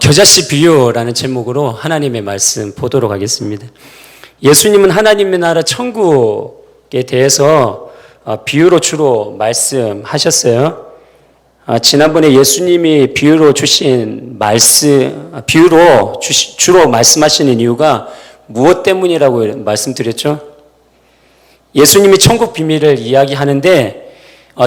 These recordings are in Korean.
겨자씨 비유라는 제목으로 하나님의 말씀 보도록 하겠습니다. 예수님은 하나님의 나라 천국에 대해서 비유로 주로 말씀하셨어요. 지난번에 예수님이 비유로 주로 말씀하시는 이유가 무엇 때문이라고 말씀드렸죠? 예수님이 천국 비밀을 이야기하는데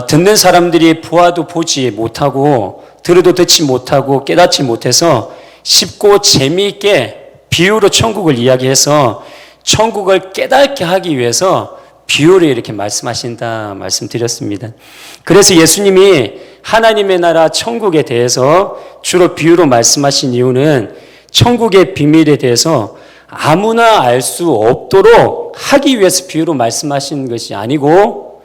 듣는 사람들이 보아도 보지 못하고 들어도 듣지 못하고 깨닫지 못해서 쉽고 재미있게 비유로 천국을 이야기해서 천국을 깨닫게 하기 위해서 비유로 이렇게 말씀하신다 말씀드렸습니다. 그래서 예수님이 하나님의 나라 천국에 대해서 주로 비유로 말씀하신 이유는 천국의 비밀에 대해서 아무나 알 수 없도록 하기 위해서 비유로 말씀하신 것이 아니고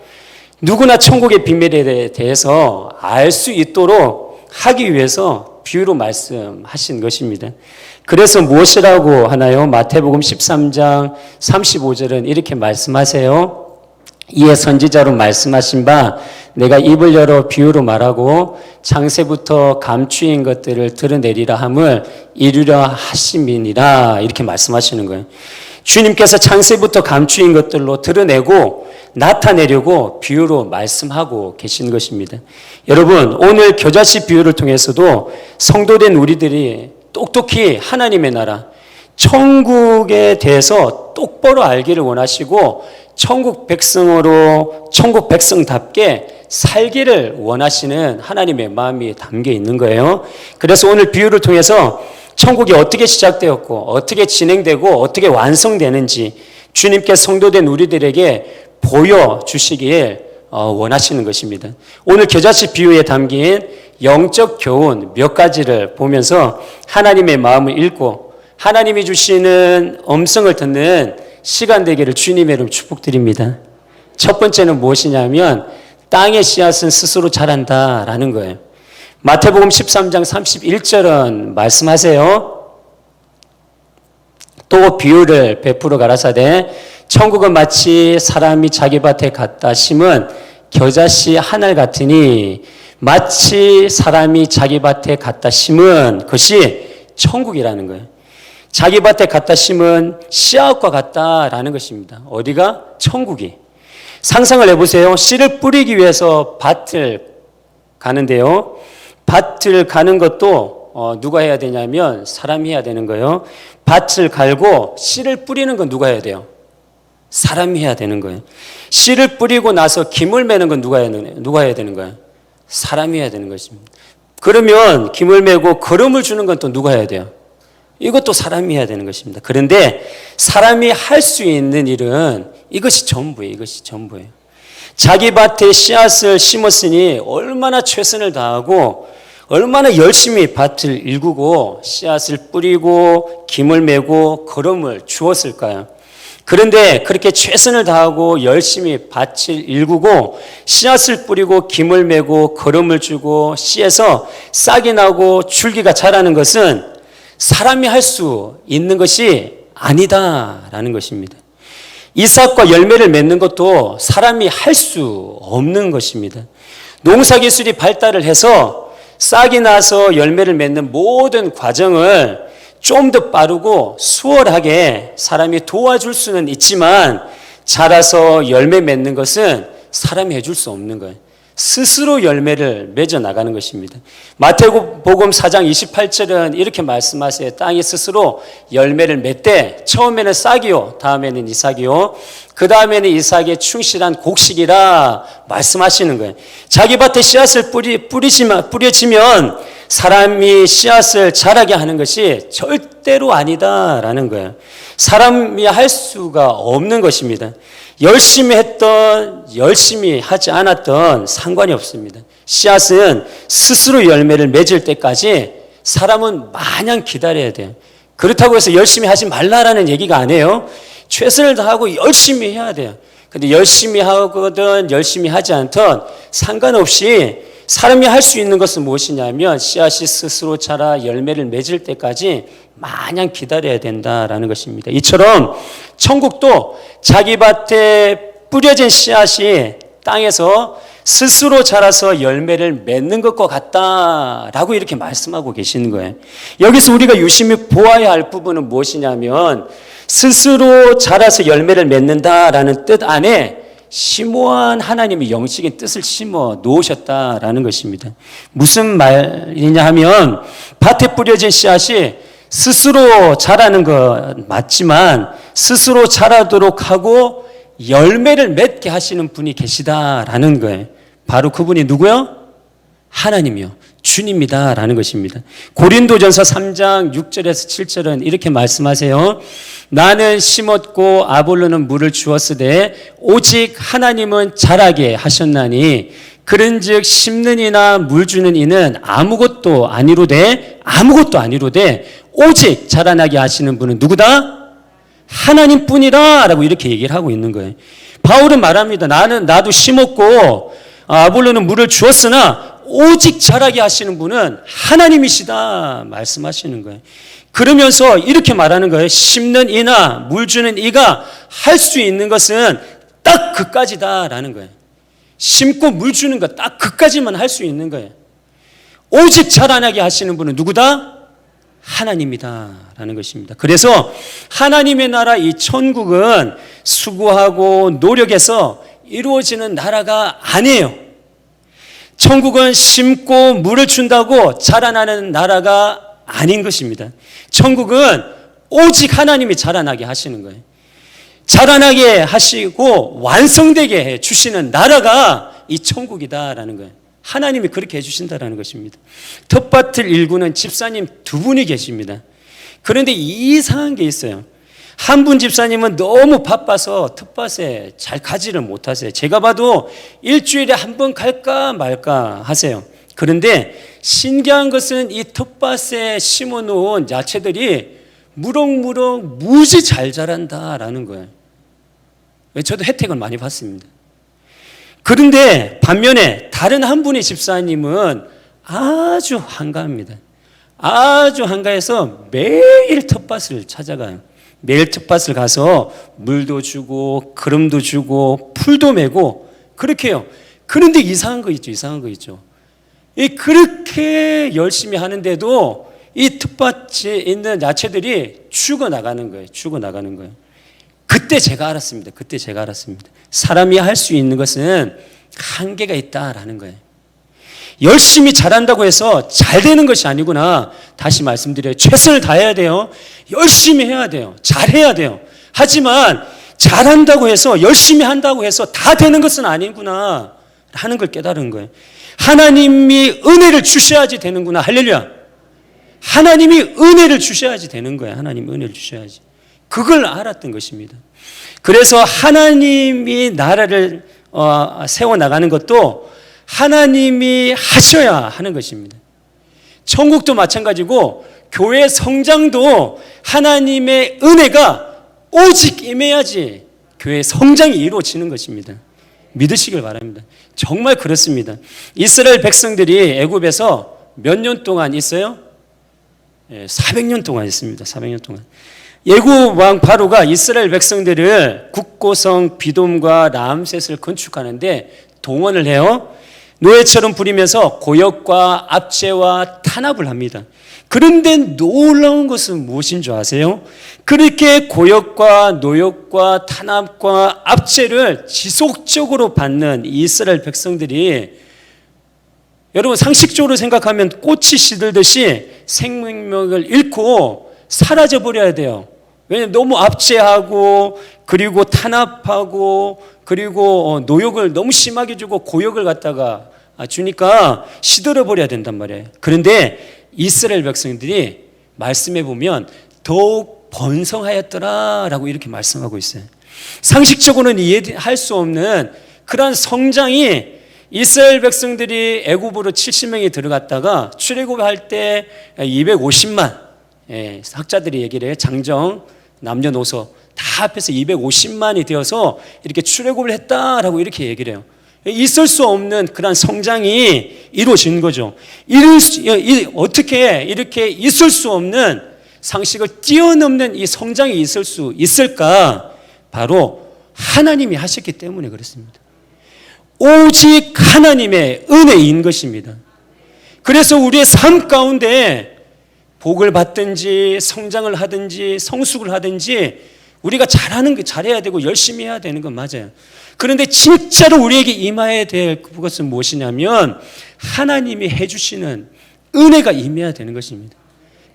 누구나 천국의 비밀에 대해서 알 수 있도록 하기 위해서 비유로 말씀하신 것입니다. 그래서 무엇이라고 하나요? 마태복음 13장 35절은 이렇게 말씀하세요. 이에 선지자로 말씀하신 바 내가 입을 열어 비유로 말하고 창세부터 감추인 것들을 드러내리라 함을 이루려 하심이니라 이렇게 말씀하시는 거예요. 주님께서 창세부터 감추인 것들로 드러내고 나타내려고 비유로 말씀하고 계신 것입니다. 여러분, 오늘 겨자씨 비유를 통해서도 성도된 우리들이 똑똑히 하나님의 나라, 천국에 대해서 똑바로 알기를 원하시고 천국 백성으로 천국 백성답게 살기를 원하시는 하나님의 마음이 담겨 있는 거예요. 그래서 오늘 비유를 통해서 천국이 어떻게 시작되었고 어떻게 진행되고 어떻게 완성되는지 주님께 성도된 우리들에게 보여주시길 원하시는 것입니다. 오늘 겨자씨 비유에 담긴 영적 교훈 몇 가지를 보면서 하나님의 마음을 읽고 하나님이 주시는 음성을 듣는 시간 되기를 주님의 이름 축복드립니다. 첫 번째는 무엇이냐면 땅의 씨앗은 스스로 자란다라는 거예요. 마태복음 13장 31절은 말씀하세요. 또 비유를 베풀어 가라사대 천국은 마치 사람이 자기 밭에 갖다 심은 겨자씨 하늘 같으니 마치 사람이 자기 밭에 갖다 심은 것이 천국이라는 거예요. 자기 밭에 갖다 심은 씨앗과 같다라는 것입니다. 어디가? 천국이. 상상을 해보세요. 씨를 뿌리기 위해서 밭을 가는데요. 밭을 가는 것도 누가 해야 되냐면 사람이 해야 되는 거예요. 밭을 갈고 씨를 뿌리는 건 누가 해야 돼요? 사람이 해야 되는 거예요. 씨를 뿌리고 나서 김을 매는 건 누가 해야 되는 거예요? 사람이 해야 되는 것입니다. 그러면 김을 매고 거름을 주는 건 또 누가 해야 돼요? 이것도 사람이 해야 되는 것입니다. 그런데 사람이 할 수 있는 일은 이것이 전부예요. 이것이 전부예요. 자기 밭에 씨앗을 심었으니 얼마나 최선을 다하고 얼마나 열심히 밭을 일구고 씨앗을 뿌리고 김을 매고 거름을 주었을까요? 그런데 그렇게 최선을 다하고 열심히 밭을 일구고 씨앗을 뿌리고 김을 매고 거름을 주고 씨에서 싹이 나고 줄기가 자라는 것은 사람이 할 수 있는 것이 아니다라는 것입니다. 이삭과 열매를 맺는 것도 사람이 할 수 없는 것입니다. 농사기술이 발달을 해서 싹이 나서 열매를 맺는 모든 과정을 좀 더 빠르고 수월하게 사람이 도와줄 수는 있지만 자라서 열매 맺는 것은 사람이 해줄 수 없는 거예요. 스스로 열매를 맺어 나가는 것입니다. 마태복음 4장 28절은 이렇게 말씀하세요. 땅이 스스로 열매를 맺되 처음에는 싹이요 다음에는 이삭이요 그 다음에는 이삭의 충실한 곡식이라 말씀하시는 거예요. 자기 밭에 씨앗을 뿌려지면 사람이 씨앗을 자라게 하는 것이 절대로 아니다라는 거예요. 사람이 할 수가 없는 것입니다. 열심히 했던 열심히 하지 않았던 상관이 없습니다. 씨앗은 스스로 열매를 맺을 때까지 사람은 마냥 기다려야 돼요. 그렇다고 해서 열심히 하지 말라라는 얘기가 아니에요. 최선을 다하고 열심히 해야 돼요. 근데 열심히 하거든 열심히 하지 않든 상관없이 사람이 할 수 있는 것은 무엇이냐면 씨앗이 스스로 자라 열매를 맺을 때까지 마냥 기다려야 된다라는 것입니다. 이처럼 천국도 자기 밭에 뿌려진 씨앗이 땅에서 스스로 자라서 열매를 맺는 것과 같다라고 이렇게 말씀하고 계시는 거예요. 여기서 우리가 유심히 보아야 할 부분은 무엇이냐면 스스로 자라서 열매를 맺는다라는 뜻 안에 심오한 하나님의 영적인 뜻을 심어 놓으셨다라는 것입니다. 무슨 말이냐 하면 밭에 뿌려진 씨앗이 스스로 자라는 것 맞지만 스스로 자라도록 하고 열매를 맺게 하시는 분이 계시다라는 거예요. 바로 그분이 누구요? 하나님이요. 주님이다라는 것입니다. 고린도전서 3장 6절에서 7절은 이렇게 말씀하세요. 나는 심었고 아볼로는 물을 주었으되 오직 하나님은 자라게 하셨나니 그런즉 심는 이나 물 주는 이는 아무것도 아니로되 오직 자라나게 하시는 분은 누구다? 하나님뿐이다 라고 이렇게 얘기를 하고 있는 거예요. 바울은 말합니다. 나도 심었고 아볼로는 물을 주었으나 오직 자라게 하시는 분은 하나님이시다 말씀하시는 거예요. 그러면서 이렇게 말하는 거예요. 심는 이나 물 주는 이가 할 수 있는 것은 딱 그까지다라는 거예요. 심고 물 주는 것 딱 그까지만 할 수 있는 거예요. 오직 자라나게 하시는 분은 누구다? 하나님이다라는 것입니다. 그래서 하나님의 나라 이 천국은 수고하고 노력해서 이루어지는 나라가 아니에요. 천국은 심고 물을 준다고 자라나는 나라가 아닌 것입니다. 천국은 오직 하나님이 자라나게 하시는 거예요. 자라나게 하시고 완성되게 해 주시는 나라가 이 천국이다라는 거예요. 하나님이 그렇게 해주신다라는 것입니다. 텃밭을 일구는 집사님 두 분이 계십니다. 그런데 이상한 게 있어요. 한 분 집사님은 너무 바빠서 텃밭에 잘 가지를 못하세요. 제가 봐도 일주일에 한 번 갈까 말까 하세요. 그런데 신기한 것은 이 텃밭에 심어놓은 야채들이 무럭무럭 무지 잘 자란다라는 거예요. 저도 혜택을 많이 받습니다. 그런데 반면에 다른 한 분의 집사님은 아주 한가합니다. 아주 한가해서 매일 텃밭을 찾아가요. 매일 텃밭을 가서 물도 주고 기름도 주고 풀도 메고 그렇게 해요. 그런데 이상한 거 있죠. 그렇게 열심히 하는데도 이 텃밭에 있는 야채들이 죽어나가는 거예요. 그때 제가 알았습니다. 사람이 할 수 있는 것은 한계가 있다라는 거예요. 열심히 잘한다고 해서 잘 되는 것이 아니구나. 다시 말씀드려요. 최선을 다해야 돼요. 열심히 해야 돼요. 잘해야 돼요. 하지만 잘한다고 해서 열심히 한다고 해서 다 되는 것은 아니구나 하는 걸 깨달은 거예요. 하나님이 은혜를 주셔야지 되는구나. 할렐루야. 하나님이 은혜를 주셔야지 되는 거예요. 하나님이 은혜를 주셔야지. 그걸 알았던 것입니다. 그래서 하나님이 나라를 세워나가는 것도 하나님이 하셔야 하는 것입니다. 천국도 마찬가지고 교회 성장도 하나님의 은혜가 오직 임해야지 교회 성장이 이루어지는 것입니다. 믿으시길 바랍니다. 정말 그렇습니다. 이스라엘 백성들이 애굽에서 몇 년 동안 있어요? 400년 동안 있습니다. 400년 동안. 애굽 왕 바로가 이스라엘 백성들을 국고성 비돔과 라암셋을 건축하는데 동원을 해요. 노예처럼 부리면서 고역과 압제와 탄압을 합니다. 그런데 놀라운 것은 무엇인 줄 아세요? 그렇게 고역과 노역과 탄압과 압제를 지속적으로 받는 이스라엘 백성들이 여러분 상식적으로 생각하면 꽃이 시들듯이 생명력을 잃고 사라져버려야 돼요. 왜냐하면 너무 압제하고 그리고 탄압하고 그리고 노역을 너무 심하게 주고 고역을 갖다가 주니까 시들어버려야 된단 말이에요. 그런데 이스라엘 백성들이 말씀해 보면 더욱 번성하였더라라고 이렇게 말씀하고 있어요. 상식적으로는 이해할 수 없는 그러한 성장이 이스라엘 백성들이 애굽으로 70명이 들어갔다가 출애굽할 때 250만 학자들이 얘기를 해요. 장정, 남녀노소 다 합해서 250만이 되어서 이렇게 출애굽을 했다라고 이렇게 얘기를 해요. 있을 수 없는 그런 성장이 이루어진 거죠. 어떻게 이렇게 있을 수 없는 상식을 뛰어넘는 이 성장이 있을 수 있을까? 바로 하나님이 하셨기 때문에 그렇습니다. 오직 하나님의 은혜인 것입니다. 그래서 우리의 삶 가운데 복을 받든지 성장을 하든지 성숙을 하든지 우리가 잘해야 되고 열심히 해야 되는 건 맞아요. 그런데 진짜로 우리에게 임해야 될 그것은 무엇이냐면 하나님이 해주시는 은혜가 임해야 되는 것입니다.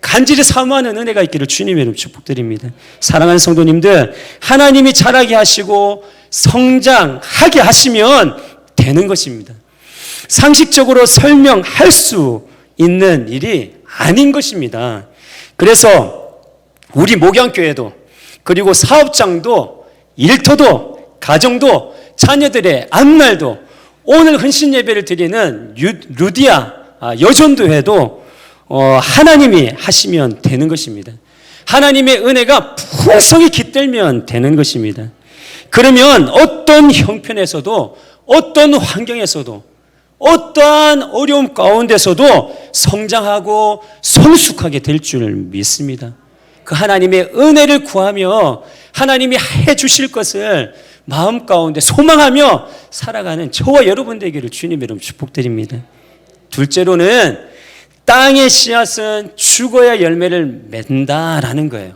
간절히 사모하는 은혜가 있기를 주님의 이름으로 축복드립니다. 사랑하는 성도님들, 하나님이 자라게 하시고 성장하게 하시면 되는 것입니다. 상식적으로 설명할 수 있는 일이 아닌 것입니다. 그래서 우리 목양교회도 그리고 사업장도 일터도 가정도 자녀들의 앞날도 오늘 헌신 예배를 드리는 루디아 여전도회도 하나님이 하시면 되는 것입니다. 하나님의 은혜가 풍성히 깃들면 되는 것입니다. 그러면 어떤 형편에서도 어떤 환경에서도 어떠한 어려움 가운데서도 성장하고 성숙하게 될 줄 믿습니다. 그 하나님의 은혜를 구하며 하나님이 해주실 것을 마음 가운데 소망하며 살아가는 저와 여러분 되기를 주님의 이름으로 축복드립니다. 둘째로는 땅의 씨앗은 죽어야 열매를 맺는다라는 거예요.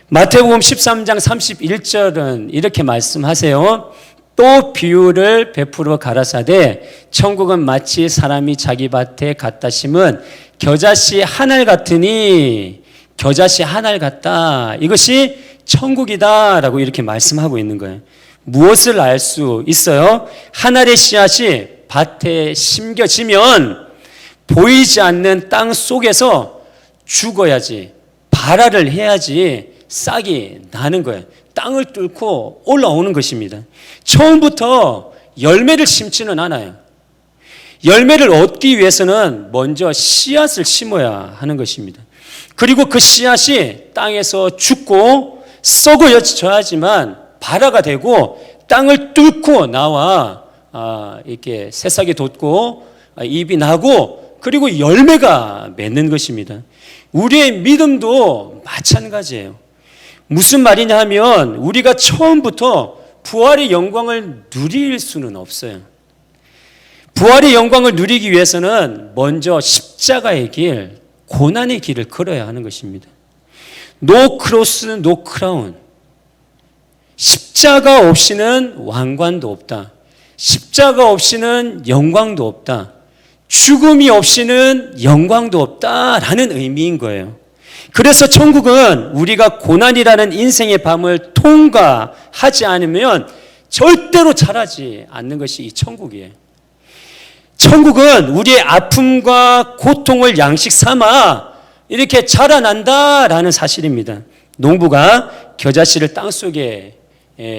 마태복음 13장 31절은 이렇게 말씀하세요. 또 비유를 베풀어 가라사대 천국은 마치 사람이 자기 밭에 갖다 심은 겨자씨 한 알 같으니 겨자씨 한 알 같다. 이것이 천국이다라고 이렇게 말씀하고 있는 거예요. 무엇을 알 수 있어요? 한 알의 씨앗이 밭에 심겨지면 보이지 않는 땅 속에서 죽어야지, 발화를 해야지 싹이 나는 거예요. 땅을 뚫고 올라오는 것입니다. 처음부터 열매를 심지는 않아요. 열매를 얻기 위해서는 먼저 씨앗을 심어야 하는 것입니다. 그리고 그 씨앗이 땅에서 죽고 썩어져야지만 발화가 되고 땅을 뚫고 나와 이렇게 새싹이 돋고 잎이 나고 그리고 열매가 맺는 것입니다. 우리의 믿음도 마찬가지예요. 무슨 말이냐 하면 우리가 처음부터 부활의 영광을 누릴 수는 없어요. 부활의 영광을 누리기 위해서는 먼저 십자가의 길, 고난의 길을 걸어야 하는 것입니다. No cross, no crown. 십자가 없이는 왕관도 없다. 십자가 없이는 영광도 없다. 죽음이 없이는 영광도 없다라는 의미인 거예요. 그래서 천국은 우리가 고난이라는 인생의 밤을 통과하지 않으면 절대로 자라지 않는 것이 이 천국이에요. 천국은 우리의 아픔과 고통을 양식 삼아 이렇게 자라난다라는 사실입니다. 농부가 겨자씨를 땅속에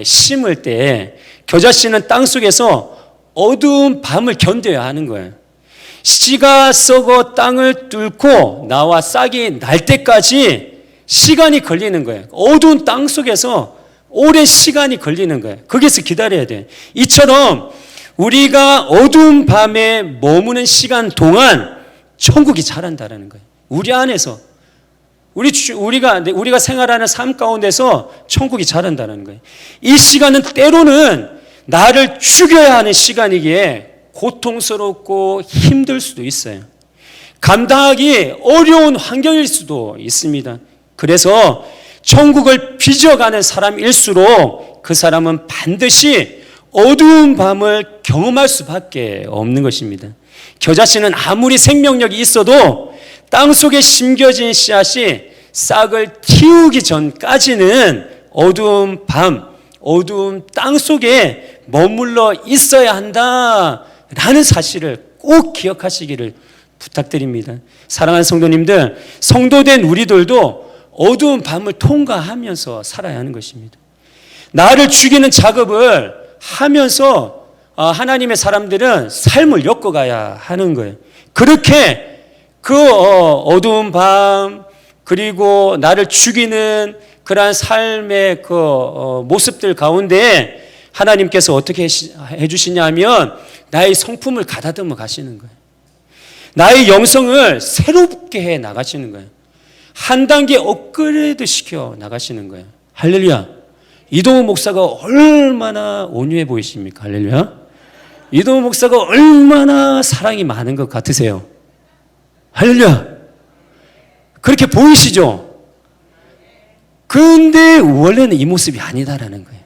심을 때 겨자씨는 땅속에서 어두운 밤을 견뎌야 하는 거예요. 씨가 썩어 땅을 뚫고 나와 싹이 날 때까지 시간이 걸리는 거예요. 어두운 땅 속에서 오랜 시간이 걸리는 거예요. 거기서 기다려야 돼요. 이처럼 우리가 어두운 밤에 머무는 시간 동안 천국이 자란다는 거예요. 우리 안에서 우리가 생활하는 삶 가운데서 천국이 자란다는 거예요. 이 시간은 때로는 나를 죽여야 하는 시간이기에 고통스럽고 힘들 수도 있어요. 감당하기 어려운 환경일 수도 있습니다. 그래서 천국을 빚어가는 사람일수록 그 사람은 반드시 어두운 밤을 경험할 수밖에 없는 것입니다. 겨자씨는 아무리 생명력이 있어도 땅속에 심겨진 씨앗이 싹을 틔우기 전까지는 어두운 밤, 어두운 땅 속에 머물러 있어야 한다라는 사실을 꼭 기억하시기를 부탁드립니다. 사랑하는 성도님들, 성도된 우리들도 어두운 밤을 통과하면서 살아야 하는 것입니다. 나를 죽이는 작업을 하면서 하나님의 사람들은 삶을 엮어가야 하는 거예요. 그렇게 그 어두운 밤 그리고 나를 죽이는 그러한 삶의 그 모습들 가운데 하나님께서 어떻게 해주시냐면 나의 성품을 가다듬어 가시는 거예요. 나의 영성을 새롭게 해 나가시는 거예요. 한 단계 업그레이드 시켜 나가시는 거예요. 할렐루야. 이동우 목사가 얼마나 온유해 보이십니까? 할렐루야. 이도 목사가 얼마나 사랑이 많은 것 같으세요? 할렐루야. 그렇게 보이시죠? 근데 원래는 이 모습이 아니다라는 거예요.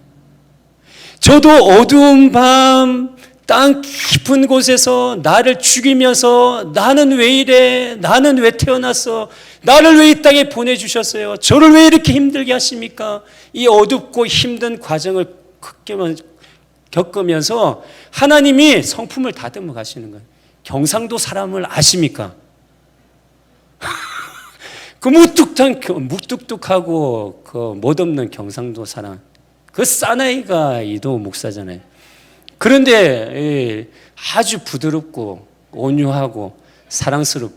저도 어두운 밤, 땅 깊은 곳에서 나를 죽이면서 나는 왜 이래? 나는 왜 태어났어? 나를 왜 이 땅에 보내주셨어요? 저를 왜 이렇게 힘들게 하십니까? 이 어둡고 힘든 과정을 겪으면서 하나님이 성품을 다듬어 가시는 거예요. 경상도 사람을 아십니까? 그 무뚝뚝하고 그 못없는 경상도 사람, 그 사나이가 이도 목사잖아요. 그런데 아주 부드럽고 온유하고 사랑스럽고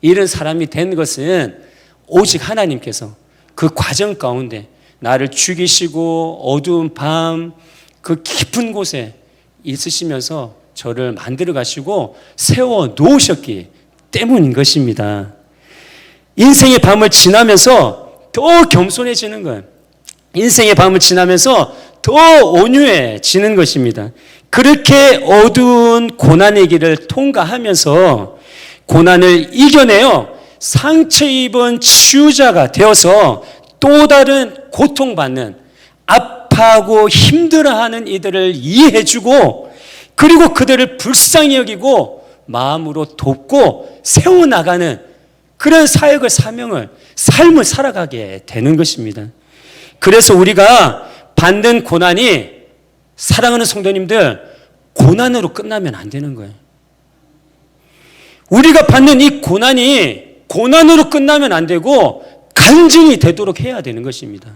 이런 사람이 된 것은 오직 하나님께서 그 과정 가운데 나를 죽이시고 어두운 밤 그 깊은 곳에 있으시면서 저를 만들어 가시고 세워 놓으셨기 때문인 것입니다. 인생의 밤을 지나면서 더 겸손해지는 거예요. 인생의 밤을 지나면서 더 온유해지는 것입니다. 그렇게 어두운 고난의 길을 통과하면서 고난을 이겨내어 상처 입은 치유자가 되어서 또 다른 고통받는 아파하고 힘들어하는 이들을 이해해주고 그리고 그들을 불쌍히 여기고 마음으로 돕고 세워나가는 그런 사역을 사명을 삶을 살아가게 되는 것입니다. 그래서 우리가 받는 고난이 사랑하는 성도님들 고난으로 끝나면 안 되는 거예요. 우리가 받는 이 고난이 고난으로 끝나면 안 되고 간증이 되도록 해야 되는 것입니다.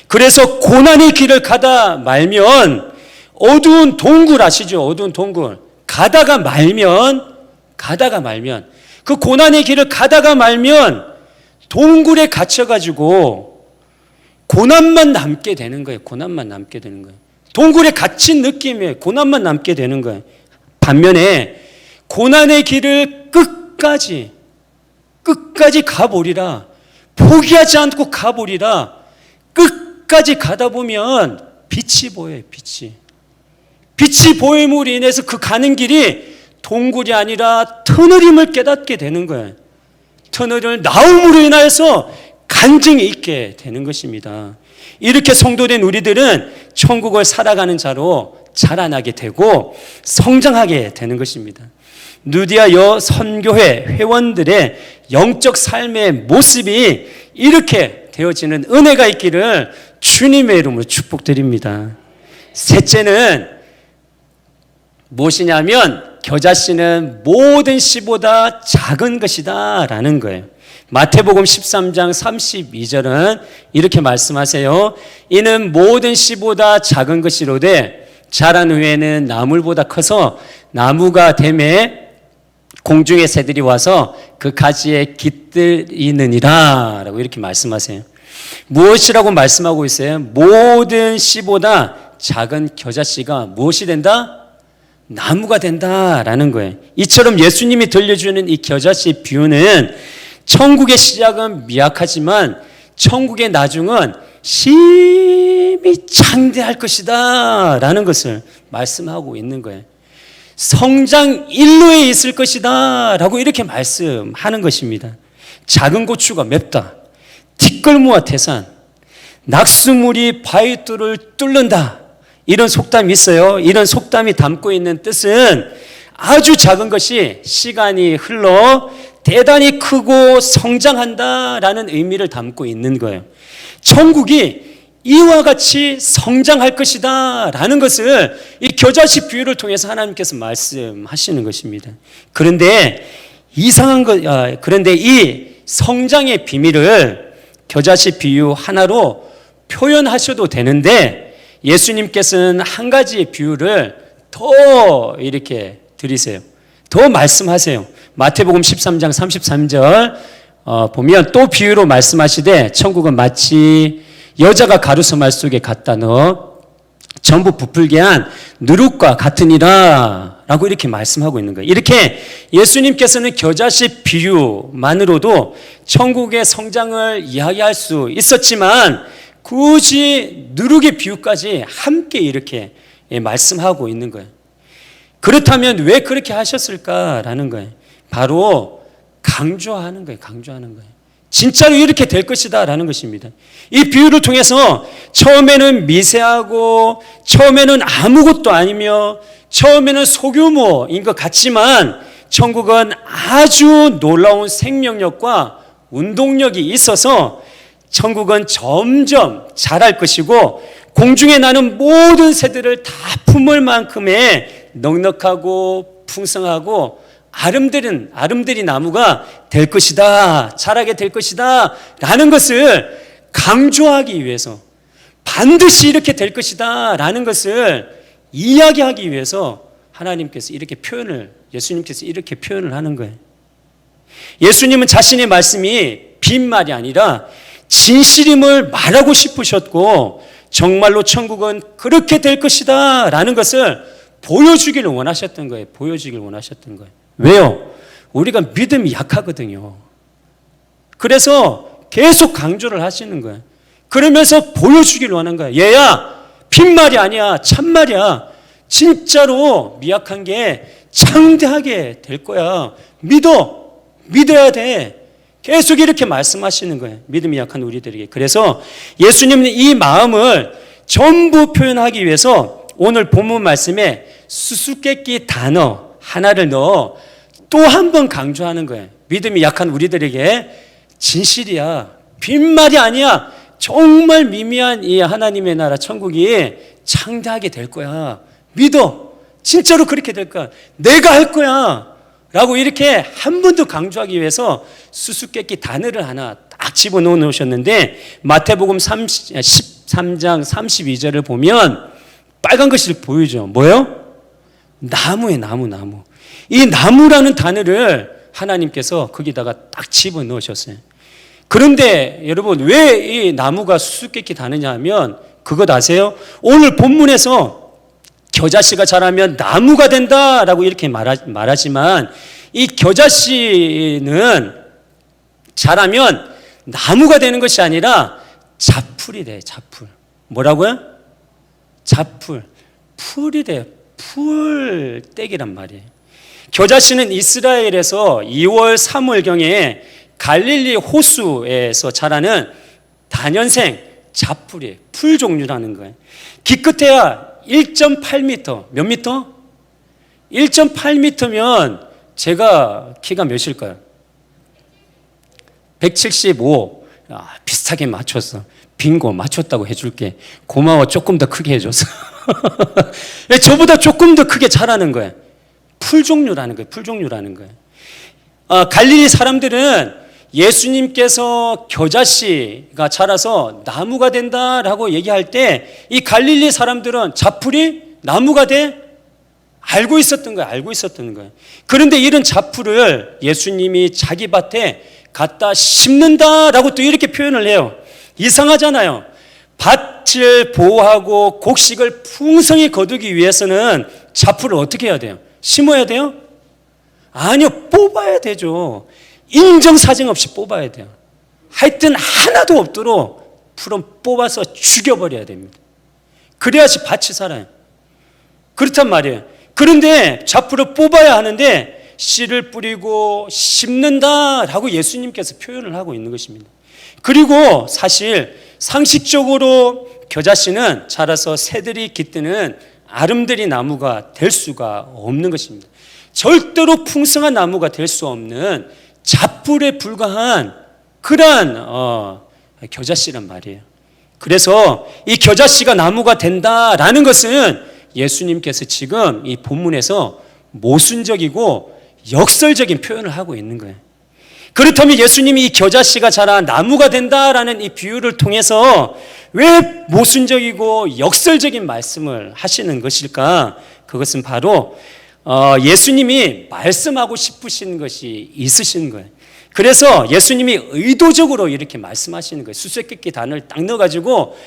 그래서 고난의 길을 가다 말면 어두운 동굴 아시죠? 어두운 동굴 가다가 말면 그 고난의 길을 가다가 말면 동굴에 갇혀가지고 고난만 남게 되는 거예요. 고난만 남게 되는 거예요. 동굴에 갇힌 느낌에 고난만 남게 되는 거예요. 반면에 고난의 길을 끝까지 가보리라. 포기하지 않고 가보리라. 끝까지 가다 보면 빛이 보여요. 빛이 보임으로 인해서 그 가는 길이 동굴이 아니라 터널임을 깨닫게 되는 거예요. 터널을 나옴으로 인하여서 간증이 있게 되는 것입니다. 이렇게 성도된 우리들은 천국을 살아가는 자로 자라나게 되고 성장하게 되는 것입니다. 누디아 여 선교회 회원들의 영적 삶의 모습이 이렇게 되어지는 은혜가 있기를 주님의 이름으로 축복드립니다. 셋째는 무엇이냐면 겨자씨는 모든 씨보다 작은 것이다 라는 거예요. 마태복음 13장 32절은 이렇게 말씀하세요. 이는 모든 씨보다 작은 것이로되 자란 후에는 나물보다 커서 나무가 되매 공중의 새들이 와서 그 가지에 깃들이느니라 라고 이렇게 말씀하세요. 무엇이라고 말씀하고 있어요? 모든 씨보다 작은 겨자씨가 무엇이 된다? 나무가 된다라는 거예요. 이처럼 예수님이 들려주는 이 겨자씨 비유는 천국의 시작은 미약하지만 천국의 나중은 심히 장대할 것이다 라는 것을 말씀하고 있는 거예요. 성장 일로에 있을 것이다 라고 이렇게 말씀하는 것입니다. 작은 고추가 맵다. 티끌모아 태산. 낙수물이 바위돌을 뚫는다. 이런 속담이 있어요. 이런 속담이 담고 있는 뜻은 아주 작은 것이 시간이 흘러 대단히 크고 성장한다라는 의미를 담고 있는 거예요. 천국이 이와 같이 성장할 것이다 라는 것을 이 겨자씨 비유를 통해서 하나님께서 말씀하시는 것입니다. 그런데 그런데 이 성장의 비밀을 겨자씨 비유 하나로 표현하셔도 되는데 예수님께서는 한 가지 비유를 더 이렇게 드리세요. 더 말씀하세요. 마태복음 13장 33절 보면 또 비유로 말씀하시되 천국은 마치 여자가 가루서말 속에 갖다 넣어 전부 부풀게 한 누룩과 같으니라 라고 이렇게 말씀하고 있는 거예요. 이렇게 예수님께서는 겨자씨 비유만으로도 천국의 성장을 이야기할 수 있었지만 굳이 누룩의 비유까지 함께 이렇게 말씀하고 있는 거예요. 그렇다면 왜 그렇게 하셨을까라는 거예요. 바로 강조하는 거예요. 강조하는 거예요. 진짜로 이렇게 될 것이다 라는 것입니다. 이 비유를 통해서 처음에는 미세하고 처음에는 아무것도 아니며 처음에는 소규모인 것 같지만 천국은 아주 놀라운 생명력과 운동력이 있어서 천국은 점점 자랄 것이고 공중에 나는 모든 새들을 다 품을 만큼의 넉넉하고 풍성하고 아름드린 나무가 될 것이다, 자라게 될 것이다 라는 것을 강조하기 위해서, 반드시 이렇게 될 것이다 라는 것을 이야기하기 위해서 하나님께서 이렇게 예수님께서 이렇게 표현을 하는 거예요. 예수님은 자신의 말씀이 빈말이 아니라 진실임을 말하고 싶으셨고 정말로 천국은 그렇게 될 것이다 라는 것을 보여주기를 원하셨던 거예요. 보여주기를 원하셨던 거예요. 왜요? 우리가 믿음이 약하거든요. 그래서 계속 강조를 하시는 거예요. 그러면서 보여주기를 원하는 거예요. 얘야, 빈말이 아니야. 참말이야. 진짜로 미약한 게 창대하게 될 거야. 믿어야 돼. 계속 이렇게 말씀하시는 거예요. 믿음이 약한 우리들에게. 그래서 예수님은 이 마음을 전부 표현하기 위해서 오늘 본문 말씀에 수수께끼 단어 하나를 넣어 또 한 번 강조하는 거예요. 믿음이 약한 우리들에게 진실이야. 빈말이 아니야. 정말 미미한 이 하나님의 나라 천국이 창대하게 될 거야. 믿어. 진짜로 그렇게 될 거야. 내가 할 거야. 라고 이렇게 한 번 더 강조하기 위해서 수수께끼 단어를 하나 딱 집어넣어 놓으셨는데 마태복음 13장 32절을 보면 빨간 것이 보이죠. 뭐예요? 나무에 나무. 이 나무라는 단어를 하나님께서 거기다가 딱 집어넣으셨어요. 그런데 여러분 왜 이 나무가 수수께끼 단어냐 하면 그것 아세요? 오늘 본문에서 겨자씨가 자라면 나무가 된다라고 이렇게 말하지만 이 겨자씨는 자라면 나무가 되는 것이 아니라 자풀이 돼요. 자풀. 뭐라고요? 자풀. 풀이 돼요. 풀떼기란 말이에요. 겨자씨는 이스라엘에서 2월 3월경에 갈릴리 호수에서 자라는 다년생 자풀이에요. 풀 종류라는 거예요. 기껏해야 1.8m. 몇 미터? 1.8m면 제가 키가 몇일까요? 175. 비슷하게 맞췄어. 빙고 맞췄다고 해줄게. 고마워. 조금 더 크게 해줘서. 저보다 조금 더 크게 자라는 거예요. 풀 종류라는 거예요. 갈릴리 사람들은 예수님께서 겨자씨가 자라서 나무가 된다라고 얘기할 때 이 갈릴리 사람들은 자풀이 나무가 돼? 알고 있었던 거예요. 그런데 이런 자풀을 예수님이 자기 밭에 갖다 심는다라고 또 이렇게 표현을 해요. 이상하잖아요. 밭을 보호하고 곡식을 풍성히 거두기 위해서는 자풀을 어떻게 해야 돼요? 심어야 돼요? 아니요. 뽑아야 되죠. 인정사정 없이 뽑아야 돼요. 하여튼 하나도 없도록 풀은 뽑아서 죽여버려야 됩니다. 그래야지 밭이 살아요. 그렇단 말이에요. 그런데 자풀을 뽑아야 하는데 씨를 뿌리고 심는다라고 예수님께서 표현을 하고 있는 것입니다. 그리고 사실 상식적으로 겨자씨는 자라서 새들이 깃드는 아름드리 나무가 될 수가 없는 것입니다. 절대로 풍성한 나무가 될 수 없는 자풀에 불과한 그러한 겨자씨란 말이에요. 그래서 이 겨자씨가 나무가 된다라는 것은 예수님께서 지금 이 본문에서 모순적이고 역설적인 표현을 하고 있는 거예요. 그렇다면 예수님이 이 겨자씨가 자라 나무가 된다라는 이 비유를 통해서 왜 모순적이고 역설적인 말씀을 하시는 것일까? 그것은 바로 예수님이 말씀하고 싶으신 것이 있으신 거예요. 그래서 예수님이 의도적으로 이렇게 말씀하시는 거예요. 수수께끼 단어를 딱 넣어가지고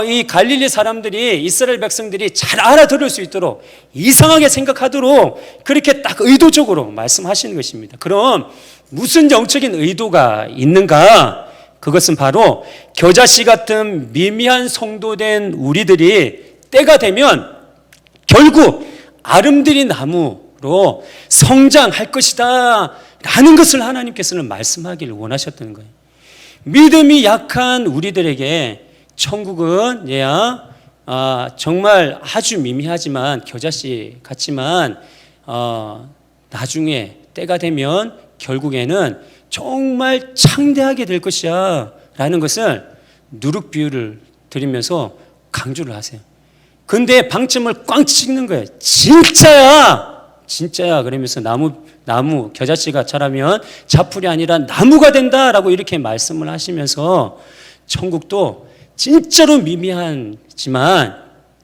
이 갈릴리 사람들이, 이스라엘 백성들이 잘 알아들을 수 있도록, 이상하게 생각하도록 그렇게 딱 의도적으로 말씀하시는 것입니다. 그럼 무슨 영적인 의도가 있는가? 그것은 바로 겨자씨 같은 미미한 성도된 우리들이 때가 되면 결국 아름드리 나무로 성장할 것이다 라는 것을 하나님께서는 말씀하기를 원하셨던 거예요. 믿음이 약한 우리들에게 천국은 정말 아주 미미하지만 겨자씨 같지만 나중에 때가 되면 결국에는 정말 창대하게 될 것이야 라는 것을 누룩 비유를 드리면서 강조를 하세요. 근데 방점을 꽝 찍는 거예요. 진짜야 그러면서 나무 겨자씨가 자라면 자풀이 아니라 나무가 된다라고 이렇게 말씀을 하시면서 천국도 진짜로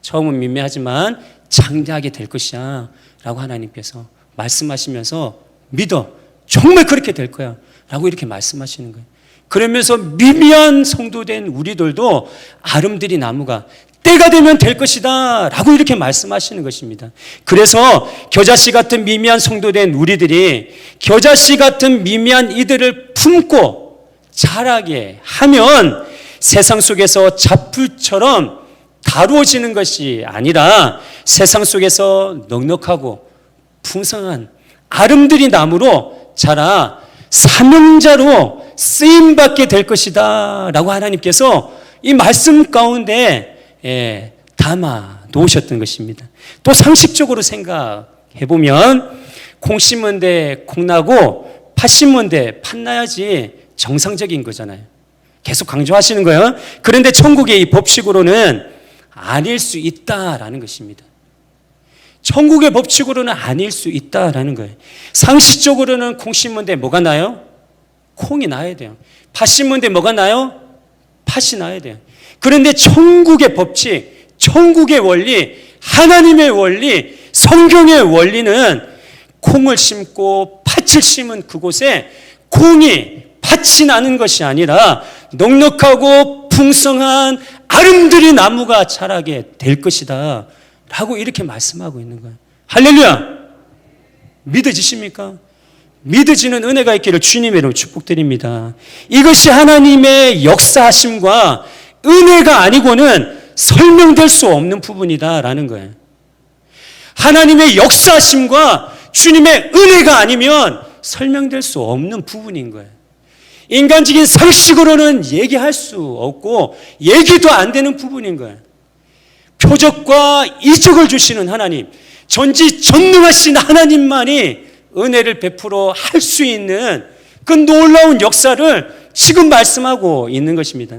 처음은 미미하지만 장대하게 될 것이야 라고 하나님께서 말씀하시면서 믿어, 정말 그렇게 될 거야 라고 이렇게 말씀하시는 거예요. 그러면서 미미한 성도된 우리들도 아름드리 나무가 때가 되면 될 것이다 라고 이렇게 말씀하시는 것입니다. 그래서 겨자씨 같은 미미한 성도된 우리들이 겨자씨 같은 미미한 이들을 품고 자라게 하면 세상 속에서 자풀처럼 다루어지는 것이 아니라 세상 속에서 넉넉하고 풍성한 아름드리 나무로 자라 사명자로 쓰임받게 될 것이다 라고 하나님께서 이 말씀 가운데 담아 놓으셨던 것입니다. 또 상식적으로 생각해 보면 콩 심은 데 콩 나고 팥 심은 데 팥 나야지 정상적인 거잖아요. 계속 강조하시는 거예요. 그런데 천국의 이 법칙으로는 아닐 수 있다라는 것입니다. 천국의 법칙으로는 아닐 수 있다라는 거예요. 상식적으로는 콩 심은 데 뭐가 나요? 콩이 나야 돼요. 팥 심은 데 뭐가 나요? 팥이 나야 돼요. 그런데 천국의 법칙, 천국의 원리, 하나님의 원리, 성경의 원리는 콩을 심고 팥을 심은 그곳에 콩이 팥이 나는 것이 아니라 넉넉하고 풍성한 아름드리 나무가 자라게 될 것이다 라고 이렇게 말씀하고 있는 거예요. 할렐루야! 믿어지십니까? 믿어지는 은혜가 있기를 주님의 이름으로 축복드립니다. 이것이 하나님의 역사하심과 은혜가 아니고는 설명될 수 없는 부분이다라는 거예요. 하나님의 역사하심과 주님의 은혜가 아니면 설명될 수 없는 부분인 거예요. 인간적인 상식으로는 얘기할 수 없고 얘기도 안 되는 부분인 거예요. 표적과 이적을 주시는 하나님, 전지전능하신 하나님만이 은혜를 베풀어 할 수 있는 그 놀라운 역사를 지금 말씀하고 있는 것입니다.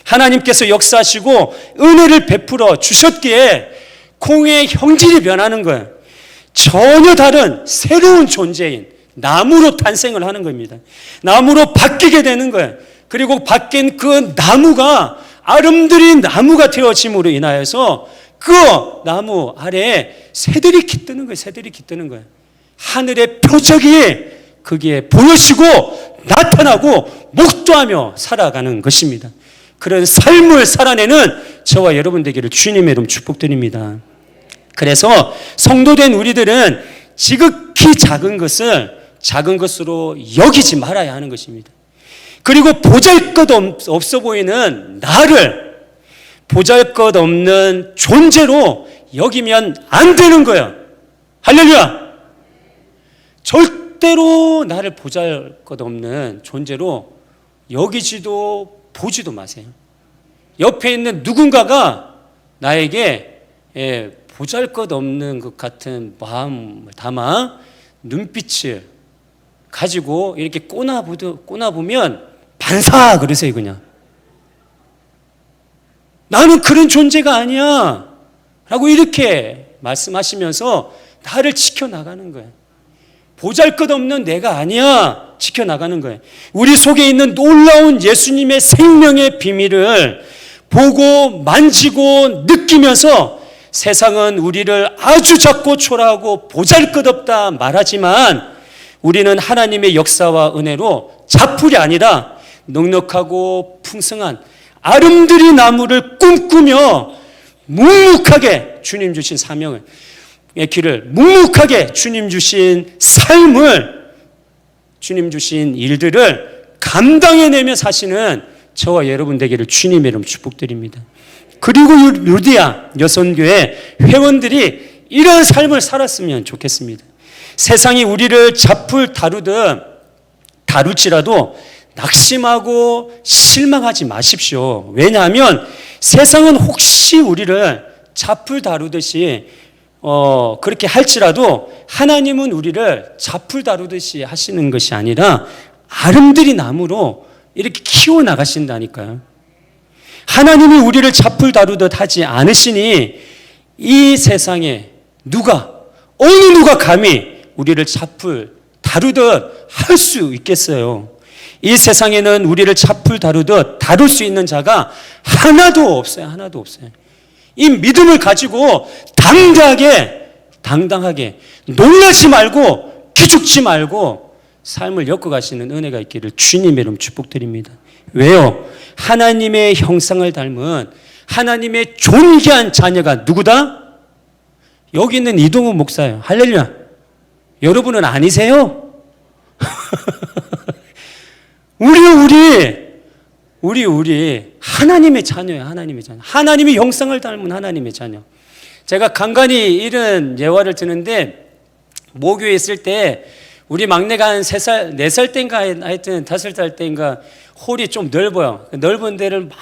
하나님께서 역사하시고 은혜를 베풀어 주셨기에 콩의 형질이 변하는 거예요. 전혀 다른 새로운 존재인 나무로 탄생을 하는 겁니다. 나무로 바뀌게 되는 거예요. 그리고 바뀐 그 나무가 아름드린 나무가 되어짐으로 인하여서 그 나무 아래에 새들이 깃드는 거예요. 새들이 깃드는 거예요. 하늘의 표적이 거기에 보여지고 나타나고 목도하며 살아가는 것입니다. 그런 삶을 살아내는 저와 여러분 되기를 주님의 이름 축복드립니다. 그래서 성도된 우리들은 지극히 작은 것으로 여기지 말아야 하는 것입니다. 그리고 보잘것없어 보이는 나를 보잘것없는 존재로 여기면 안 되는 거예요. 할렐루야! 절대로 나를 보잘것없는 존재로 여기지도 보지도 마세요. 옆에 있는 누군가가 나에게 보잘것없는 것 같은 마음을 담아 눈빛을 가지고 이렇게 꼬나보면 반사 그러세요. 그냥 나는 그런 존재가 아니야 라고 이렇게 말씀하시면서 나를 지켜나가는 거예요. 보잘것없는 내가 아니야 지켜나가는 거예요. 우리 속에 있는 놀라운 예수님의 생명의 비밀을 보고 만지고 느끼면서 세상은 우리를 아주 작고 초라하고 보잘것없다 말하지만 우리는 하나님의 역사와 은혜로 자풀이 아니라 넉넉하고 풍성한 아름드리 나무를 꿈꾸며 묵묵하게 주님 주신 사명을 길을 묵묵하게 주님 주신 삶을 주님 주신 일들을 감당해내며 사시는 저와 여러분 되기를 주님의 이름 축복드립니다. 그리고 루디아 여선교회 회원들이 이런 삶을 살았으면 좋겠습니다. 세상이 우리를 잡풀 다룰지라도 낙심하고 실망하지 마십시오. 왜냐하면 세상은 혹시 우리를 잡풀 다루듯이 그렇게 할지라도 하나님은 우리를 잡풀 다루듯이 하시는 것이 아니라 아름드리 나무로 이렇게 키워나가신다니까요. 하나님이 우리를 잡풀 다루듯 하지 않으시니 이 세상에 어느 누가 감히 우리를 잡풀 다루듯 할 수 있겠어요. 이 세상에는 우리를 잡풀 다루듯 다룰 수 있는 자가 하나도 없어요. 하나도 없어요. 이 믿음을 가지고 당당하게 놀라지 말고 기죽지 말고 삶을 엮어가시는 은혜가 있기를 주님의 이름 축복드립니다. 왜요? 하나님의 형상을 닮은 하나님의 존귀한 자녀가 누구다? 여기 있는 이동훈 목사예요. 할렐루야. 여러분은 아니세요? 우리 하나님의 자녀예요. 하나님의 자녀. 하나님의 형상을 닮은 하나님의 자녀. 제가 간간히 이런 예화를 드는데 모교에 있을 때 우리 막내가 한 3살, 4살 때인가 하여튼 5살 때인가 홀이 좀 넓어요. 넓은 데를 막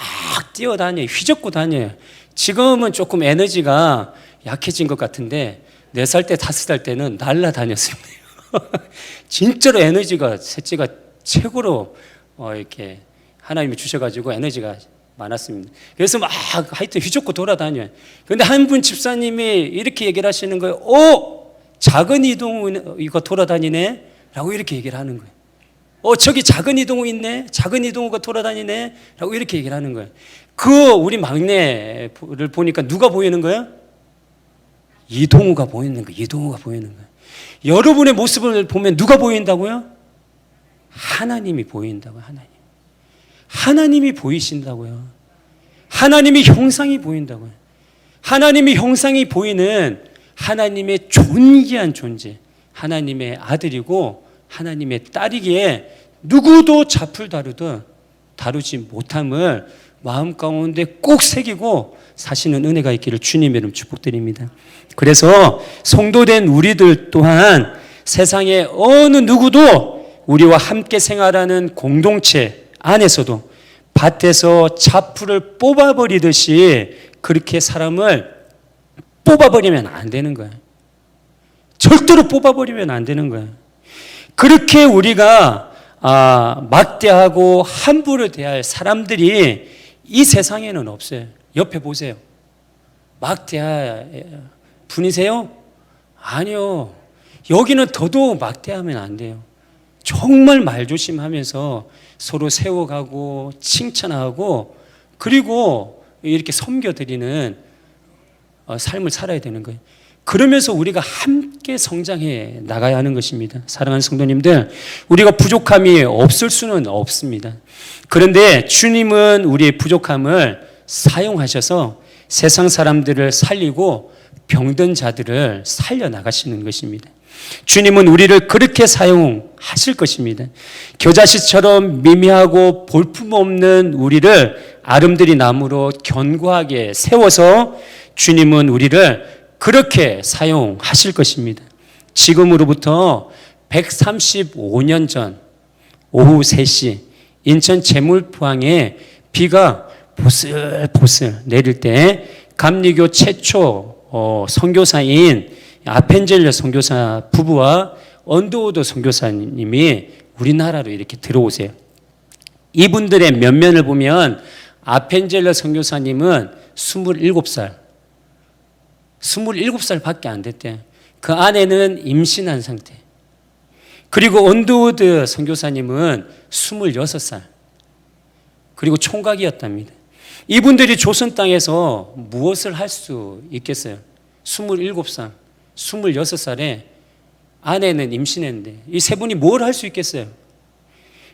뛰어다녀요. 휘젓고 다녀요. 지금은 조금 에너지가 약해진 것 같은데 4살 때 5살 때는 날라다녔습니다. 진짜로 에너지가 셋째가 최고로 이렇게 하나님이 주셔가지고 에너지가 많았습니다. 그래서 막 하여튼 휘젓고 돌아다녀요. 그런데 한 분 집사님이 이렇게 얘기를 하시는 거예요. 작은 이동우 이거 돌아다니네? 라고 이렇게 얘기를 하는 거예요. 저기 작은 이동우 있네? 작은 이동우가 돌아다니네? 라고 이렇게 얘기를 하는 거예요. 우리 막내를 보니까 누가 보이는 거예요? 이동우가 보이는 거예요. 이동우가 보이는 거예요. 여러분의 모습을 보면 누가 보인다고요? 하나님이 보인다고요. 하나님이 보이신다고요. 하나님의 형상이 보인다고요. 하나님의 형상이 보이는 하나님의 존귀한 존재, 하나님의 아들이고 하나님의 딸이기에 누구도 잡풀 다루지 못함을 마음 가운데 꼭 새기고 사시는 은혜가 있기를 주님의 이름 축복드립니다. 그래서 성도된 우리들 또한 세상에 어느 누구도 우리와 함께 생활하는 공동체 안에서도 밭에서 잡풀을 뽑아버리듯이 그렇게 사람을 뽑아버리면 안 되는 거예요. 절대로 뽑아버리면 안 되는 거예요. 그렇게 우리가 막대하고 함부로 대할 사람들이 이 세상에는 없어요. 옆에 보세요. 막대할 분이세요? 아니요. 여기는 더더욱 막대하면 안 돼요. 정말 말조심하면서 서로 세워가고 칭찬하고 그리고 이렇게 섬겨드리는 삶을 살아야 되는 거예요. 그러면서 우리가 함께 성장해 나가야 하는 것입니다. 사랑하는 성도님들, 우리가 부족함이 없을 수는 없습니다. 그런데 주님은 우리의 부족함을 사용하셔서 세상 사람들을 살리고 병든 자들을 살려나가시는 것입니다. 주님은 우리를 그렇게 사용하실 것입니다. 겨자씨처럼 미미하고 볼품없는 우리를 아름드리 나무로 견고하게 세워서 주님은 우리를 그렇게 사용하실 것입니다. 지금으로부터 135년 전 오후 3시 인천 제물포항에 비가 보슬보슬 내릴 때 감리교 최초 선교사인 아펜젤러 선교사 부부와 언더우드 선교사님이 우리나라로 이렇게 들어오세요. 이분들의 면면을 보면 아펜젤러 선교사님은 27살밖에 안 됐대요. 그 아내는 임신한 상태. 그리고 언더우드 선교사님은 26살. 그리고 총각이었답니다. 이분들이 조선 땅에서 무엇을 할 수 있겠어요? 27살, 26살에 아내는 임신했는데 이 세 분이 뭘 할 수 있겠어요?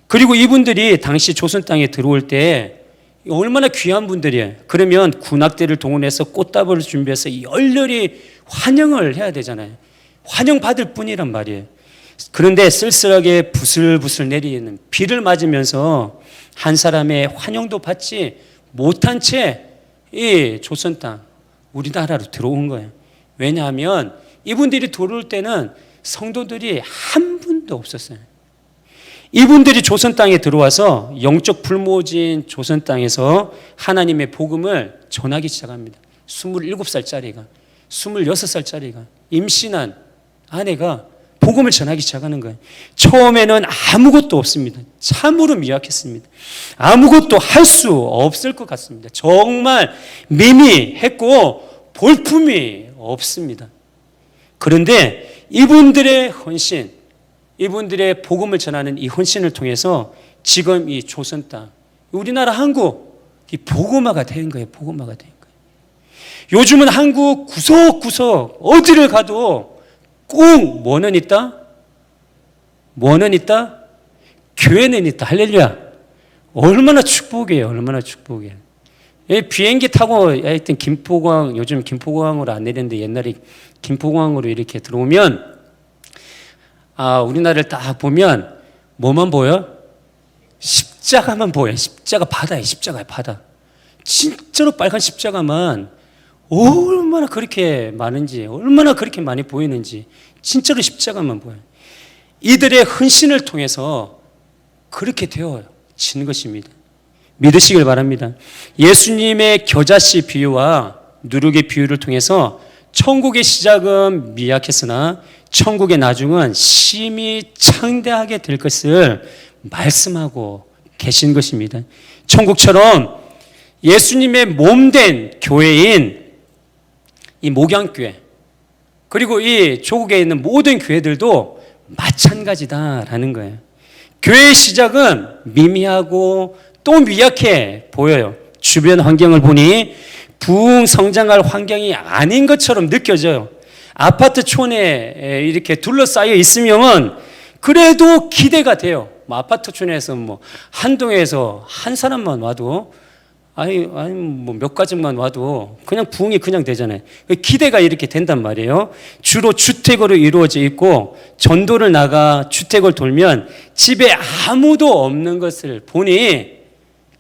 그리고 이분들이 당시 조선 땅에 들어올 때 얼마나 귀한 분들이에요. 그러면 군악대를 동원해서 꽃다발을 준비해서 열렬히 환영을 해야 되잖아요. 환영받을 뿐이란 말이에요. 그런데 쓸쓸하게 부슬부슬 내리는 비를 맞으면서 한 사람의 환영도 받지 못한 채 이 조선 땅, 우리나라로 들어온 거예요. 왜냐하면 이분들이 들어올 때는 성도들이 한 분도 없었어요. 이분들이 조선 땅에 들어와서 영적 불모진 조선 땅에서 하나님의 복음을 전하기 시작합니다. 27살짜리가, 26살짜리가, 임신한 아내가 복음을 전하기 시작하는 거예요. 처음에는 아무것도 없습니다. 참으로 미약했습니다. 아무것도 할 수 없을 것 같습니다. 정말 미미했고 볼품이 없습니다. 그런데 이분들의 헌신, 이분들의 복음을 전하는 이 헌신을 통해서 지금 이 조선 땅, 우리나라 한국, 이 복음화가 된 거예요. 복음화가 된 거예요. 요즘은 한국 구석구석 어디를 가도 꼭 뭐는 있다? 뭐는 있다? 교회는 있다. 할렐루야. 얼마나 축복이에요. 얼마나 축복이에요. 비행기 타고 하여튼 김포공항, 요즘 김포공항으로 안 내리는데 옛날에 김포공항으로 이렇게 들어오면 우리나라를 딱 보면 뭐만 보여? 십자가만 보여. 십자가 바다에 십자가의 바다. 진짜로 빨간 십자가만 얼마나 그렇게 많은지, 얼마나 그렇게 많이 보이는지 진짜로 십자가만 보여요. 이들의 헌신을 통해서 그렇게 되어지는 것입니다. 믿으시길 바랍니다. 예수님의 겨자씨 비유와 누룩의 비유를 통해서 천국의 시작은 미약했으나 천국의 나중은 심히 창대하게 될 것을 말씀하고 계신 것입니다. 천국처럼 예수님의 몸된 교회인 이 목양교회, 그리고 이 조국에 있는 모든 교회들도 마찬가지다라는 거예요. 교회의 시작은 미미하고 또 미약해 보여요. 주변 환경을 보니 부흥 성장할 환경이 아닌 것처럼 느껴져요. 아파트촌에 이렇게 둘러싸여 있으면 그래도 기대가 돼요. 아파트촌에서 한동에서 한 사람만 와도 몇 가정만 와도 그냥 부흥이 그냥 되잖아요. 기대가 이렇게 된단 말이에요. 주로 주택으로 이루어져 있고 전도를 나가 주택을 돌면 집에 아무도 없는 것을 보니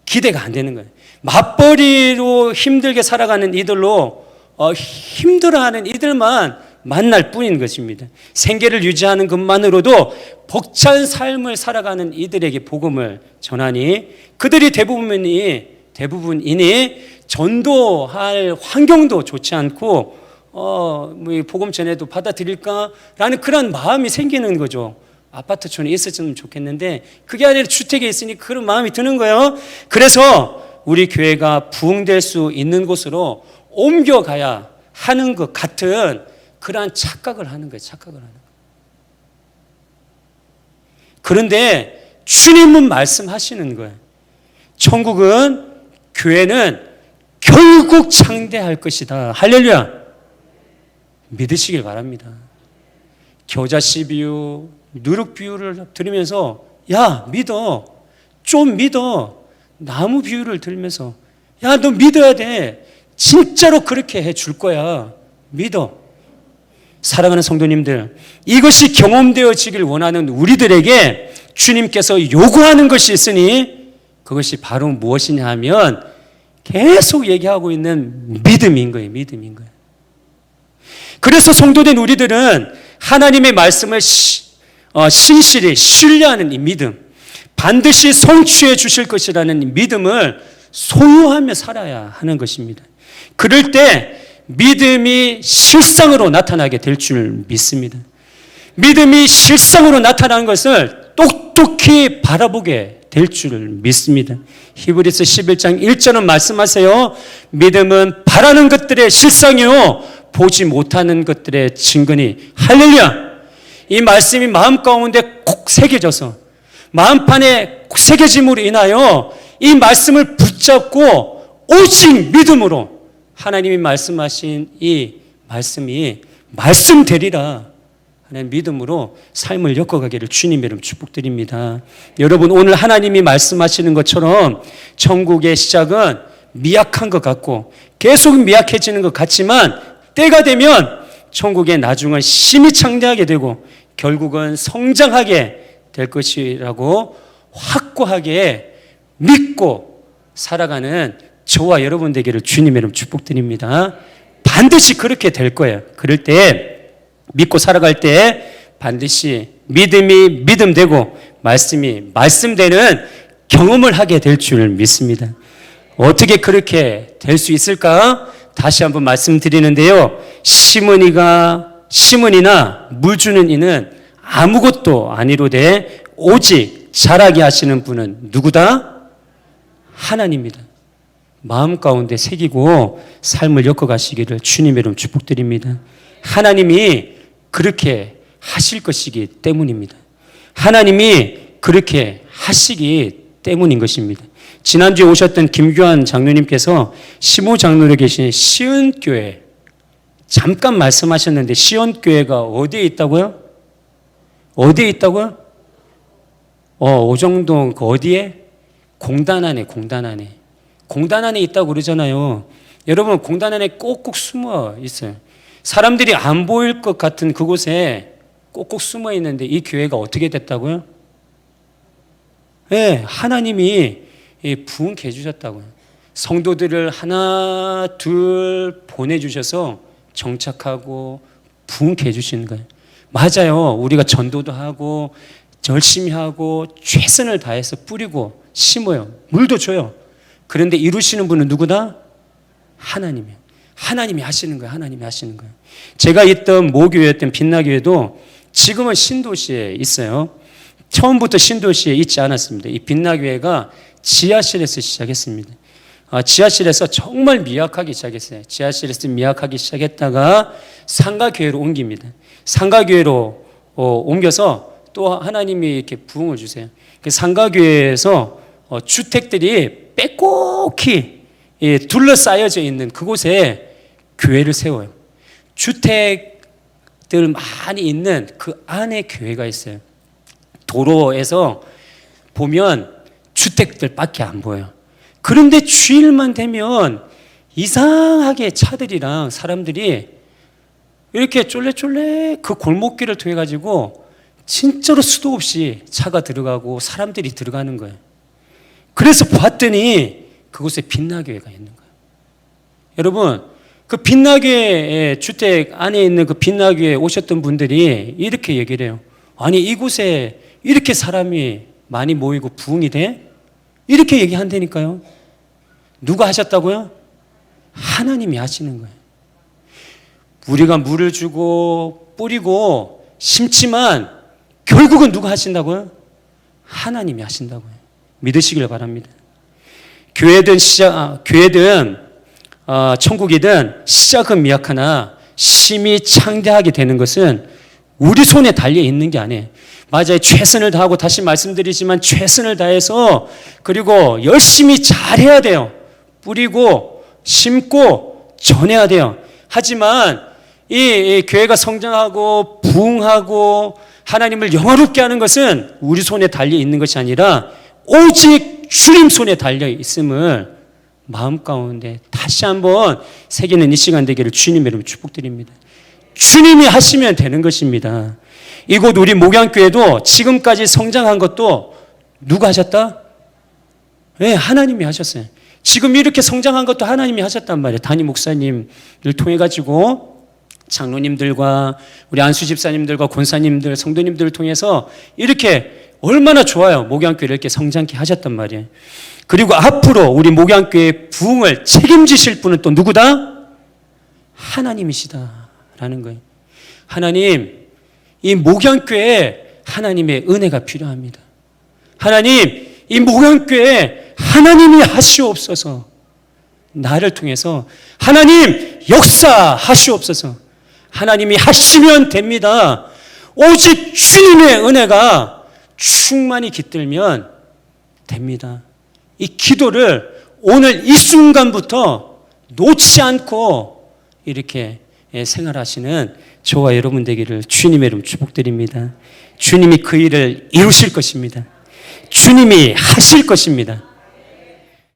기대가 안 되는 거예요. 맞벌이로 힘들게 살아가는 이들로 힘들어하는 이들만 만날 뿐인 것입니다. 생계를 유지하는 것만으로도 벅찬 삶을 살아가는 이들에게 복음을 전하니 그들이 대부분이니 전도할 환경도 좋지 않고 복음 전해도 받아들일까라는 그런 마음이 생기는 거죠. 아파트촌에 있었으면 좋겠는데 그게 아니라 주택에 있으니 그런 마음이 드는 거예요. 그래서 우리 교회가 부흥될 수 있는 곳으로 옮겨가야 하는 것 같은 그러한 착각을 하는 거예요. 착각을 하는 거예요. 그런데 주님은 말씀하시는 거예요. 천국은, 교회는 결국 창대할 것이다. 할렐루야. 믿으시길 바랍니다. 겨자씨 비유, 누룩 비유를 들으면서 야 믿어, 좀 믿어. 나무 비유를 들으면서 야 너 믿어야 돼. 진짜로 그렇게 해줄 거야. 믿어. 사랑하는 성도님들, 이것이 경험되어지길 원하는 우리들에게 주님께서 요구하는 것이 있으니 그것이 바로 무엇이냐 하면 계속 얘기하고 있는 믿음인 거예요. 믿음인 거예요. 그래서 성도된 우리들은 하나님의 말씀을 신실히 신뢰하는 이 믿음, 반드시 성취해 주실 것이라는 믿음을 소유하며 살아야 하는 것입니다. 그럴 때 믿음이 실상으로 나타나게 될 줄 믿습니다. 믿음이 실상으로 나타나는 것을 똑똑히 바라보게 될 줄 믿습니다. 히브리서 11장 1절은 말씀하세요. 믿음은 바라는 것들의 실상이요 보지 못하는 것들의 증거니. 할렐루야. 이 말씀이 마음 가운데 콕 새겨져서 마음판에 콕 새겨짐으로 인하여 이 말씀을 붙잡고 오직 믿음으로 하나님이 말씀하신 이 말씀이 말씀되리라 하는 믿음으로 삶을 엮어가기를 주님의 이름 축복드립니다. 여러분, 오늘 하나님이 말씀하시는 것처럼 천국의 시작은 미약한 것 같고 계속 미약해지는 것 같지만 때가 되면 천국의 나중은 심히 창대하게 되고 결국은 성장하게 될 것이라고 확고하게 믿고 살아가는 저와 여러분 되기를 주님의 이름 축복드립니다. 반드시 그렇게 될 거예요. 그럴 때 믿고 살아갈 때 반드시 믿음이 믿음되고 말씀이 말씀되는 경험을 하게 될 줄 믿습니다. 어떻게 그렇게 될 수 있을까? 다시 한번 말씀드리는데요. 심은이나 물 주는 이는 아무것도 아니로되 오직 자라게 하시는 분은 누구다? 하나님입니다. 마음 가운데 새기고 삶을 엮어가시기를 주님의 이름 축복드립니다. 하나님이 그렇게 하실 것이기 때문입니다. 하나님이 그렇게 하시기 때문인 것입니다. 지난주에 오셨던 김규환 장로님께서 시모 장로로 계신 시은교회 잠깐 말씀하셨는데 시온교회가 어디에 있다고요? 어디에 있다고요? 오정동 그 어디에? 공단 안에 있다고 그러잖아요. 여러분 공단 안에 꼭꼭 숨어 있어요. 사람들이 안 보일 것 같은 그곳에 꼭꼭 숨어 있는데 이 교회가 어떻게 됐다고요? 네, 하나님이 부흥케 해주셨다고요. 성도들을 하나 둘 보내주셔서 정착하고 부흥케 해주시는 거예요. 맞아요. 우리가 전도도 하고 열심히 하고 최선을 다해서 뿌리고 심어요. 물도 줘요. 그런데 이루시는 분은 누구다? 하나님이에요. 하나님이 하시는 거예요. 하나님이 하시는 거예요. 제가 있던 모교회였던 빛나교회도 지금은 신도시에 있어요. 처음부터 신도시에 있지 않았습니다. 이 빛나교회가 지하실에서 시작했습니다. 지하실에서 정말 미약하게 시작했어요. 지하실에서 미약하게 시작했다가 상가교회로 옮깁니다. 상가교회로 옮겨서 또 하나님이 이렇게 부흥을 주세요. 그 상가교회에서 주택들이 빼곡히 둘러싸여져 있는 그곳에 교회를 세워요. 주택들 많이 있는 그 안에 교회가 있어요. 도로에서 보면 주택들밖에 안 보여요. 그런데 주일만 되면 이상하게 차들이랑 사람들이 이렇게 쫄래쫄래 그 골목길을 통해 가지고 진짜로 수도 없이 차가 들어가고 사람들이 들어가는 거예요. 그래서 봤더니 그곳에 빛나교회가 있는 거예요. 여러분, 그 빛나교회 주택 안에 있는 그 빛나교회에 오셨던 분들이 이렇게 얘기를 해요. 아니 이곳에 이렇게 사람이 많이 모이고 부흥이 돼? 이렇게 얘기한다니까요. 누가 하셨다고요? 하나님이 하시는 거예요. 우리가 물을 주고 뿌리고 심지만 결국은 누가 하신다고요? 하나님이 하신다고요. 믿으시길 바랍니다. 교회든 천국이든 시작은 미약하나 심히 창대하게 되는 것은 우리 손에 달려 있는 게 아니에요. 맞아요. 최선을 다하고 다시 말씀드리지만 최선을 다해서 그리고 열심히 잘해야 돼요. 뿌리고 심고 전해야 돼요. 하지만 이 교회가 성장하고 부흥하고 하나님을 영화롭게 하는 것은 우리 손에 달려 있는 것이 아니라 오직 주님 손에 달려 있음을 마음 가운데 다시 한번 새기는 이 시간 되기를 주님의 이름으로 축복드립니다. 주님이 하시면 되는 것입니다. 이곳 우리 목양교회도 지금까지 성장한 것도 누가 하셨다? 네, 하나님이 하셨어요. 지금 이렇게 성장한 것도 하나님이 하셨단 말이에요. 담임 목사님을 통해 가지고 장로님들과 우리 안수 집사님들과 권사님들, 성도님들을 통해서 이렇게 얼마나 좋아요. 목양교회를 이렇게 성장케 하셨단 말이에요. 그리고 앞으로 우리 목양교회의 부흥을 책임지실 분은 또 누구다? 하나님이시다라는 거예요. 하나님, 이 목양교회에 하나님의 은혜가 필요합니다. 하나님, 이 목양교회에 하나님이 하시옵소서. 나를 통해서 하나님 역사하시옵소서. 하나님이 하시면 됩니다. 오직 주님의 은혜가 충만히 깃들면 됩니다. 이 기도를 오늘 이 순간부터 놓지 않고 이렇게 생활하시는 저와 여러분 되기를 주님의 이름 축복드립니다. 주님이 그 일을 이루실 것입니다. 주님이 하실 것입니다.